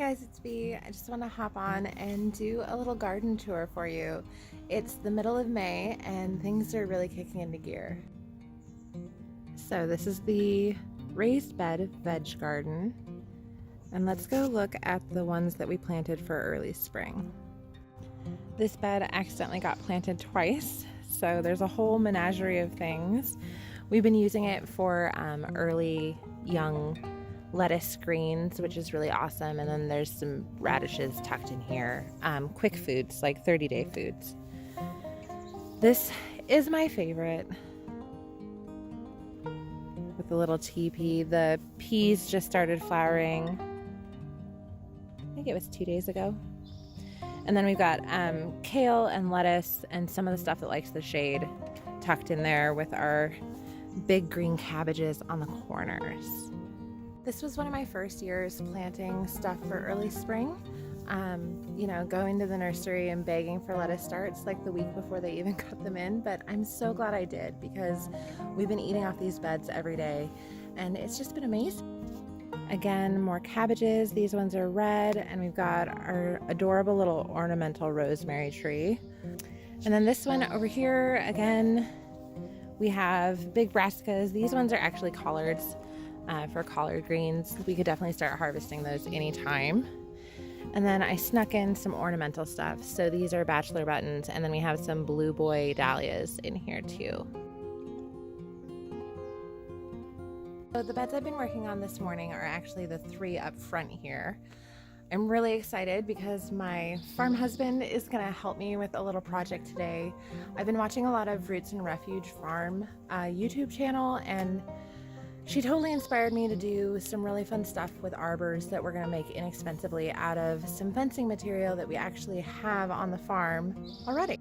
Guys, it's Bea. I just want to hop on and do a little garden tour for you. It's the middle of May and things are really kicking into gear. So this is the raised bed veg garden, and let's go look at the ones that we planted for early spring. This bed accidentally got planted twice, so there's a whole menagerie of things. We've been using it for early young lettuce greens, which is really awesome, and then there's some radishes tucked in here. Quick foods, like 30-day foods. This is my favorite, with the little teepee. The peas just started flowering. I think it was 2 days ago. And then we've got kale and lettuce and some of the stuff that likes the shade tucked in there, with our big green cabbages on the corners. This was one of my first years planting stuff for early spring. You know, going to the nursery and begging for lettuce starts like the week before they even cut them in, but I'm so glad I did, because we've been eating off these beds every day and it's just been amazing. Again, more cabbages. These ones are red, and we've got our adorable little ornamental rosemary tree. And then this one over here, again, we have big brassicas. These ones are actually collards. For collard greens. We could definitely start harvesting those anytime. And then I snuck in some ornamental stuff. So these are bachelor buttons, and then we have some blue boy dahlias in here too. So the beds I've been working on this morning are actually the three up front here. I'm really excited because my farm husband is going to help me with a little project today. I've been watching a lot of Roots and Refuge Farm YouTube channel, and she totally inspired me to do some really fun stuff with arbors that we're going to make inexpensively out of some fencing material that we actually have on the farm already.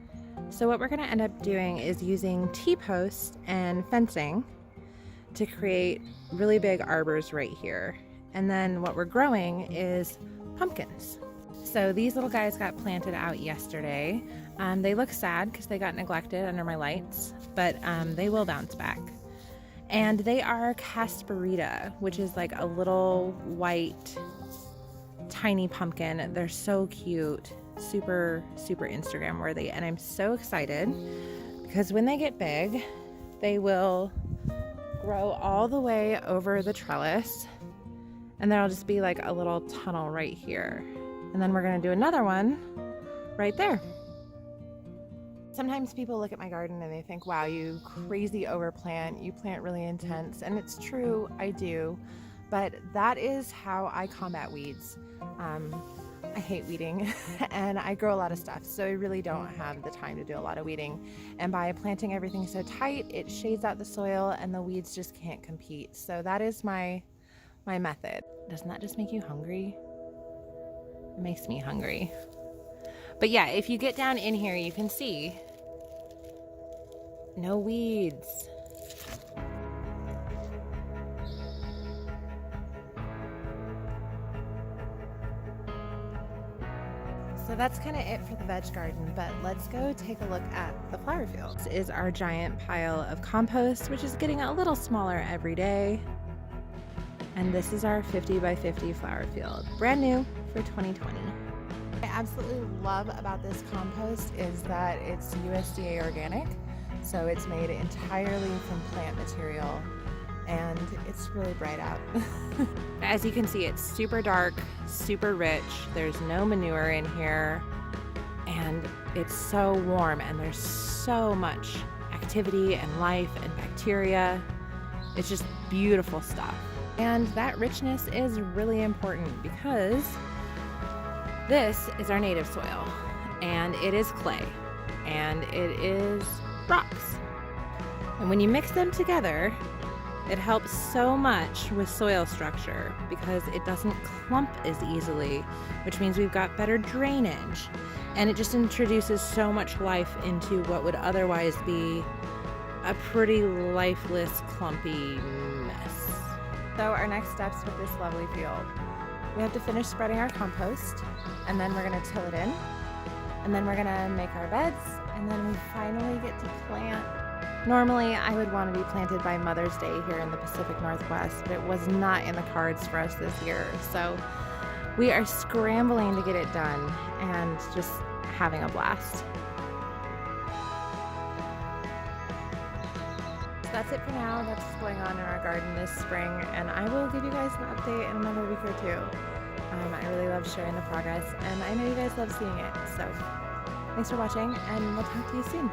So what we're going to end up doing is using T-posts and fencing to create really big arbors right here. And then what we're growing is pumpkins. So these little guys got planted out yesterday. They look sad because they got neglected under my lights, but they will bounce back. And they are Casperita, which is like a little white, tiny pumpkin. They're so cute, super, super Instagram worthy. And I'm so excited because when they get big, they will grow all the way over the trellis. And there'll just be like a little tunnel right here. And then we're gonna do another one right there. Sometimes people look at my garden and they think, wow, you crazy overplant, you plant really intense. And it's true, I do. But that is how I combat weeds. I hate weeding and I grow a lot of stuff, so I really don't have the time to do a lot of weeding. And by planting everything so tight, it shades out the soil and the weeds just can't compete. So that is my method. Doesn't that just make you hungry? It makes me hungry. But yeah, if you get down in here, you can see no weeds. So that's kind of it for the veg garden, but let's go take a look at the flower field. This is our giant pile of compost, which is getting a little smaller every day. And this is our 50 by 50 flower field, brand new for 2020. What I absolutely love about this compost is that it's USDA organic, so it's made entirely from plant material, and it's really bright out. As you can see, it's super dark, super rich. There's no manure in here, and it's so warm, and there's so much activity and life and bacteria. It's just beautiful stuff. And that richness is really important because this is our native soil, and it is clay, and it is rocks. And when you mix them together, it helps so much with soil structure because it doesn't clump as easily, which means we've got better drainage. And it just introduces so much life into what would otherwise be a pretty lifeless, clumpy mess. So our next steps with this lovely field. We have to finish spreading our compost, and then we're gonna till it in, and then we're gonna make our beds, and then we finally get to plant. Normally I would want to be planted by Mother's Day here in the Pacific Northwest, but it was not in the cards for us this year. So We are scrambling to get it done and just having a blast. So that's it for now. That's what's going on in our garden this spring, and I will give you guys an update in another week or two. I really love sharing the progress, and I know you guys love seeing it. So thanks for watching, and we'll talk to you soon.